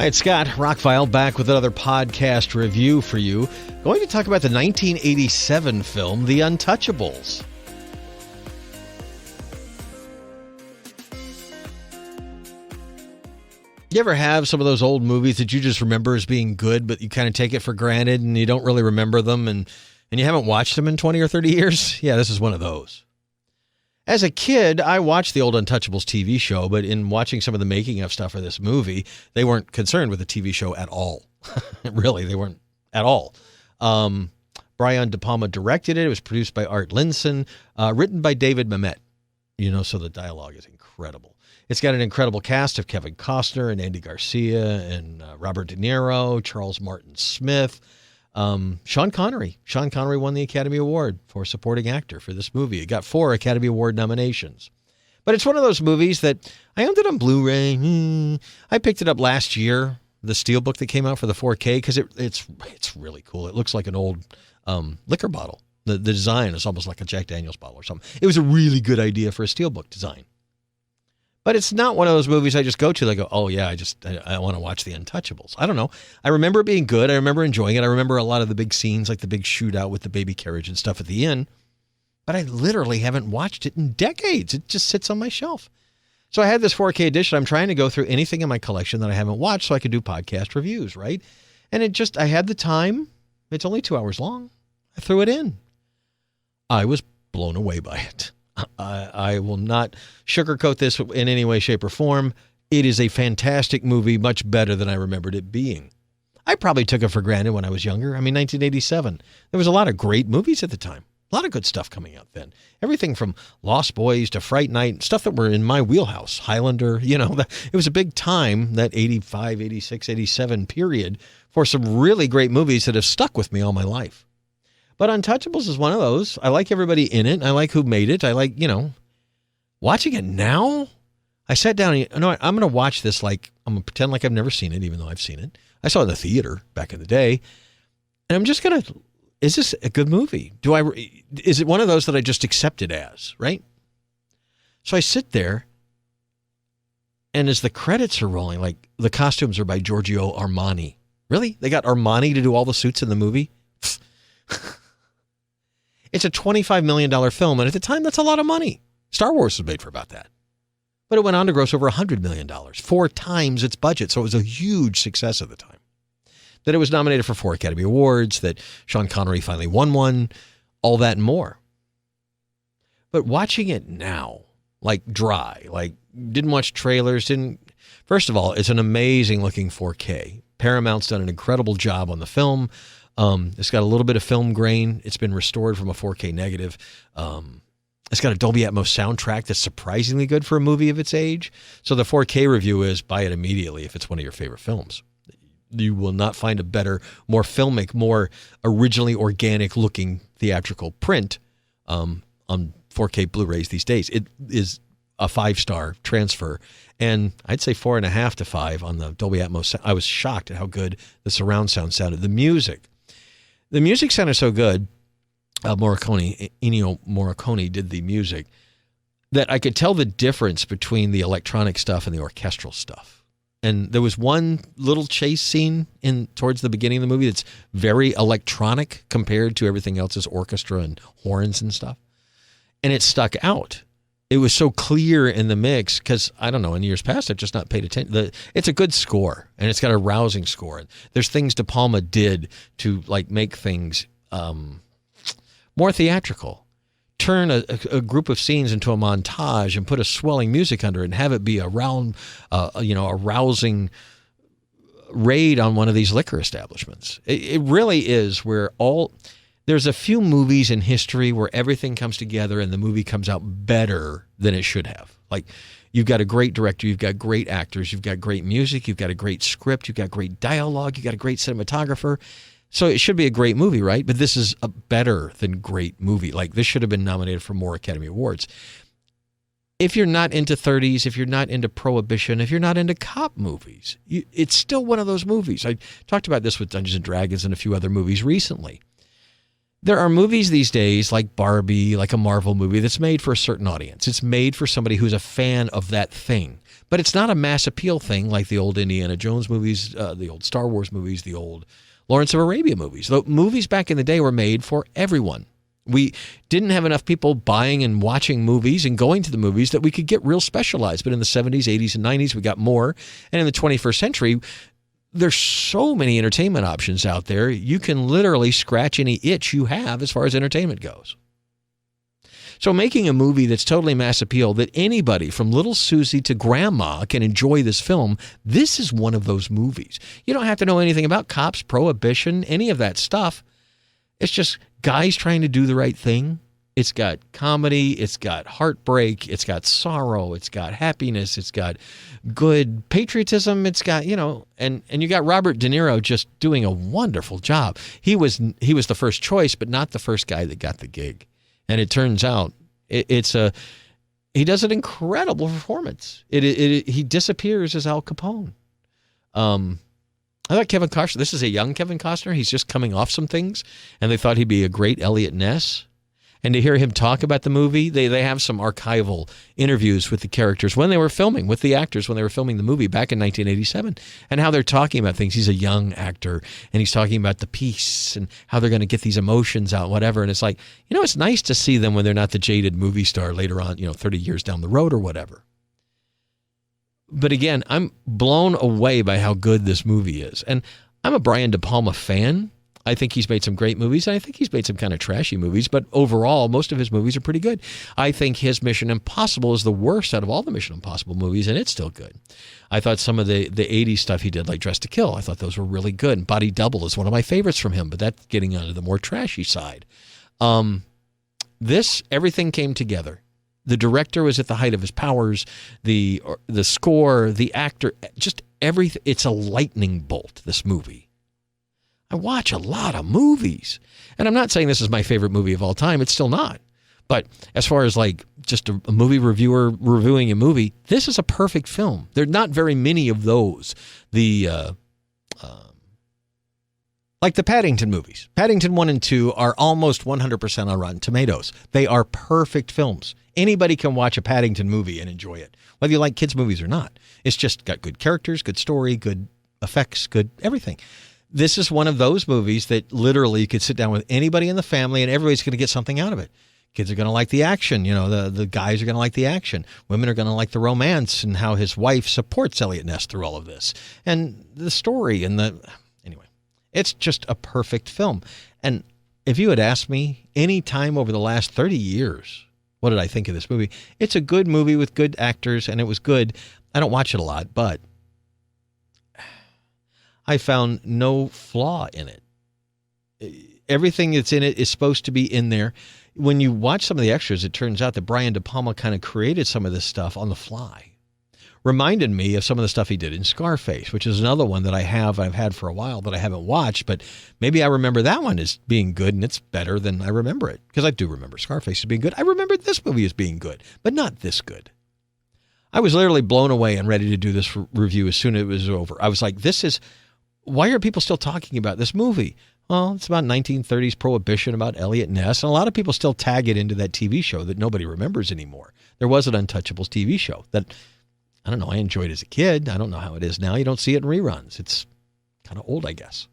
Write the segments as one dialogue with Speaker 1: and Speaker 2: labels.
Speaker 1: Hi, it's Scott, ROCKFILE, back with another podcast review for you. Going to talk about the 1987 film, The Untouchables. You ever have some of those old movies that you just remember as being good, but you kind of take it for granted and you don't really remember them and you haven't watched them in 20 or 30 years? Yeah, this is one of those. As a kid, I watched the old Untouchables TV show, but in watching some of the making of stuff for this movie, they weren't concerned with the TV show at all. Really, they weren't at all. Brian De Palma directed it. It was produced by Art Linson, written by David Mamet. So the dialogue is incredible. It's got an incredible cast of Kevin Costner and Andy Garcia and Robert De Niro, Charles Martin Smith, Sean Connery. Sean Connery won the Academy Award for supporting actor for this movie. It got 4 Academy Award nominations. But it's one of those movies that I owned it on Blu-ray. I picked it up last year, the Steelbook that came out for the 4K, because it's really cool. It looks like an old liquor bottle. The design is almost like a Jack Daniel's bottle or something. It was a really good idea for a Steelbook design. But it's not one of those movies I just go to. I go, oh, yeah, I want to watch The Untouchables. I don't know. I remember it being good. I remember enjoying it. I remember a lot of the big scenes, like the big shootout with the baby carriage and stuff at the end. But I literally haven't watched it in decades. It just sits on my shelf. So I had this 4K edition. I'm trying to go through anything in my collection that I haven't watched so I could do podcast reviews, right? And I had the time. It's only 2 hours long. I threw it in. I was blown away by it. I will not sugarcoat this in any way, shape, or form. It is a fantastic movie, much better than I remembered it being. I probably took it for granted when I was younger. 1987. There was a lot of great movies at the time. A lot of good stuff coming out then. Everything from Lost Boys to Fright Night, stuff that were in my wheelhouse. Highlander, it was a big time, that 85, 86, 87 period, for some really great movies that have stuck with me all my life. But Untouchables is one of those. I like everybody in it. I like who made it. I like, watching it now. I sat down and, I'm going to watch this I'm going to pretend like I've never seen it, even though I've seen it. I saw it in the theater back in the day. And I'm just going to, is this a good movie? Is it one of those that I just accept it as, right? So I sit there, and as the credits are rolling, the costumes are by Giorgio Armani. Really? They got Armani to do all the suits in the movie? It's a $25 million film, and at the time, that's a lot of money. Star Wars was made for about that. But it went on to gross over $100 million, 4 times its budget, so it was a huge success at the time. That it was nominated for 4 Academy Awards, that Sean Connery finally won one, all that and more. But watching it now, dry, didn't watch trailers, First of all, it's an amazing-looking 4K. Paramount's done an incredible job on the film. It's got a little bit of film grain. It's been restored from a 4K negative. It's got a Dolby Atmos soundtrack that's surprisingly good for a movie of its age. So the 4K review is buy it immediately if it's one of your favorite films. You will not find a better, more filmic, more originally organic looking theatrical print on 4K Blu-rays these days. It is a 5-star transfer, and I'd say 4.5 to 5 on the Dolby Atmos. I was shocked at how good the surround sound sounded. The music sounded so good. Ennio Morricone did the music, that I could tell the difference between the electronic stuff and the orchestral stuff. And there was one little chase scene towards the beginning of the movie that's very electronic compared to everything else as orchestra and horns and stuff. And it stuck out. It was so clear in the mix because, I don't know, in years past, I've just not paid attention. It's a good score, and it's got a rousing score. There's things De Palma did to make things more theatrical. Turn a group of scenes into a montage and put a swelling music under it and have it be a rousing raid on one of these liquor establishments. It really is where there's a few movies in history where everything comes together and the movie comes out better than it should have. You've got a great director, you've got great actors, you've got great music, you've got a great script, you've got great dialogue, you've got a great cinematographer. So it should be a great movie, right? But this is a better than great movie. This should have been nominated for more Academy Awards. If you're not into 30s, if you're not into Prohibition, if you're not into cop movies, it's still one of those movies. I talked about this with Dungeons & Dragons and a few other movies recently. There are movies these days like Barbie, like a Marvel movie, that's made for a certain audience. It's made for somebody who's a fan of that thing. But it's not a mass appeal thing like the old Indiana Jones movies, the old Star Wars movies, the old Lawrence of Arabia movies. The movies back in the day were made for everyone. We didn't have enough people buying and watching movies and going to the movies that we could get real specialized. But in the 70s, 80s, and 90s, we got more. And in the 21st century, there's so many entertainment options out there. You can literally scratch any itch you have as far as entertainment goes. So making a movie that's totally mass appeal, that anybody from little Susie to grandma can enjoy this film, this is one of those movies. You don't have to know anything about cops, prohibition, any of that stuff. It's just guys trying to do the right thing. It's got comedy, it's got heartbreak, it's got sorrow, it's got happiness, it's got good patriotism, it's got, and you got Robert De Niro just doing a wonderful job. He was the first choice, but not the first guy that got the gig. And it turns out he does an incredible performance. He disappears as Al Capone. I thought Kevin Costner, this is a young Kevin Costner. He's just coming off some things, and they thought he'd be a great Elliot Ness. And to hear him talk about the movie, they have some archival interviews with the characters when they were filming, with the actors when they were filming the movie back in 1987, and how they're talking about things. He's a young actor, and he's talking about the piece and how they're going to get these emotions out, whatever. And it's like, it's nice to see them when they're not the jaded movie star later on, 30 years down the road or whatever. But again, I'm blown away by how good this movie is. And I'm a Brian De Palma fan. I think he's made some great movies, and I think he's made some kind of trashy movies, but overall, most of his movies are pretty good. I think his Mission Impossible is the worst out of all the Mission Impossible movies, and it's still good. I thought some of the 80s stuff he did, like Dress to Kill, I thought those were really good. And Body Double is one of my favorites from him, but that's getting onto the more trashy side. Everything came together. The director was at the height of his powers, the score, the actor, just everything. It's a lightning bolt, this movie. I watch a lot of movies, and I'm not saying this is my favorite movie of all time. It's still not. But as far as like just a movie reviewer reviewing a movie, this is a perfect film. There are not very many of those. Like the Paddington movies. Paddington 1 and 2 are almost 100% on Rotten Tomatoes. They are perfect films. Anybody can watch a Paddington movie and enjoy it, whether you like kids' movies or not. It's just got good characters, good story, good effects, good everything. This is one of those movies that literally you could sit down with anybody in the family and everybody's going to get something out of it. Kids are going to like the action. The guys are going to like the action. Women are going to like the romance and how his wife supports Elliot Ness through all of this. And the story anyway, it's just a perfect film. And if you had asked me any time over the last 30 years, what did I think of this movie? It's a good movie with good actors, and it was good. I don't watch it a lot, but I found no flaw in it. Everything that's in it is supposed to be in there. When you watch some of the extras, it turns out that Brian De Palma kind of created some of this stuff on the fly. Reminded me of some of the stuff he did in Scarface, which is another one that I've had for a while that I haven't watched, but maybe I remember that one as being good, and it's better than I remember it, because I do remember Scarface as being good. I remember this movie as being good, but not this good. I was literally blown away and ready to do this review as soon as it was over. I was like, why are people still talking about this movie? Well, it's about 1930s prohibition, about Elliot Ness, and a lot of people still tag it into that TV show that nobody remembers anymore. There was an Untouchables TV show that, I don't know, I enjoyed as a kid. I don't know how it is now. You don't see it in reruns. It's kind of old, I guess.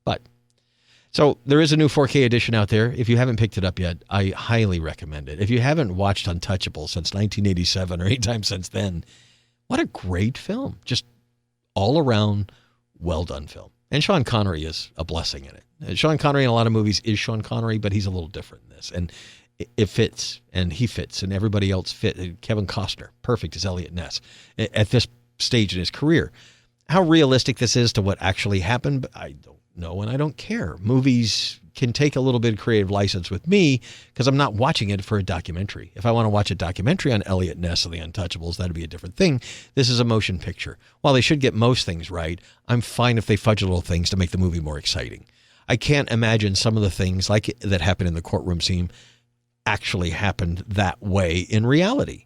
Speaker 1: But, so there is a new 4K edition out there. If you haven't picked it up yet, I highly recommend it. If you haven't watched Untouchables since 1987 or any time since then, what a great film. Just all around well done film. And Sean Connery is a blessing in it. Sean Connery in a lot of movies is Sean Connery, but he's a little different in this. And it fits, and he fits, and everybody else fits. Kevin Costner, perfect as Elliot Ness at this stage in his career. How realistic this is to what actually happened, I don't know, and I don't care. Movies can take a little bit of creative license with me because I'm not watching it for a documentary. If I want to watch a documentary on Elliot Ness and the Untouchables, that'd be a different thing. This is a motion picture. While they should get most things right, I'm fine if they fudge little things to make the movie more exciting. I can't imagine some of the things like that happen in the courtroom scene actually happened that way in reality.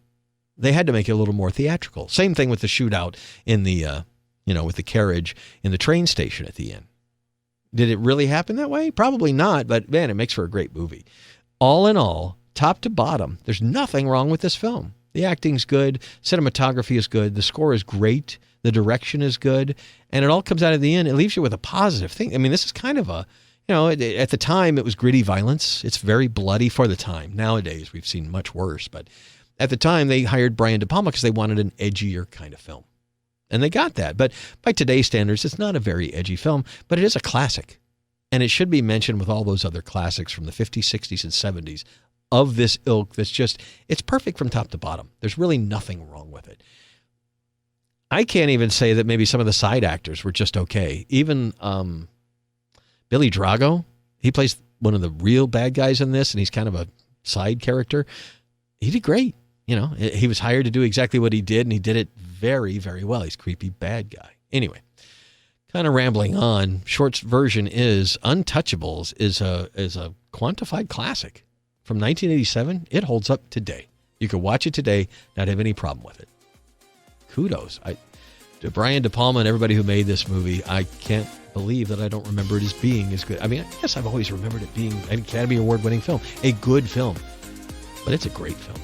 Speaker 1: They had to make it a little more theatrical. Same thing with the shootout in the, with the carriage in the train station at the end. Did it really happen that way? Probably not, but man, it makes for a great movie. All in all, top to bottom, there's nothing wrong with this film. The acting's good, cinematography is good, the score is great, the direction is good, and it all comes out at the end. It leaves you with a positive thing. I mean, this is kind of a, at the time it was gritty violence. It's very bloody for the time. Nowadays we've seen much worse, but at the time they hired Brian De Palma because they wanted an edgier kind of film. And they got that. But by today's standards, it's not a very edgy film, but it is a classic. And it should be mentioned with all those other classics from the 50s, 60s, and 70s of this ilk that's just, it's perfect from top to bottom. There's really nothing wrong with it. I can't even say that maybe some of the side actors were just okay. Even Billy Drago, he plays one of the real bad guys in this, and he's kind of a side character. He did great. He was hired to do exactly what he did, and he did it very, very well. He's a creepy bad guy. Anyway, kind of rambling on. Short version is Untouchables is a quantified classic from 1987. It holds up today. You can watch it today, not have any problem with it. Kudos to Brian De Palma and everybody who made this movie. I can't believe that I don't remember it as being as good. I mean, I guess I've always remembered it being an Academy Award-winning film, a good film, but it's a great film.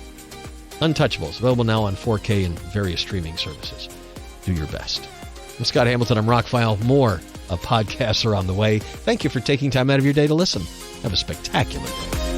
Speaker 1: Untouchables, available now on 4K and various streaming services. Do your best. I'm Scott Hamilton. I'm ROCKFILE. More podcasts are on the way. Thank you for taking time out of your day to listen. Have a spectacular day.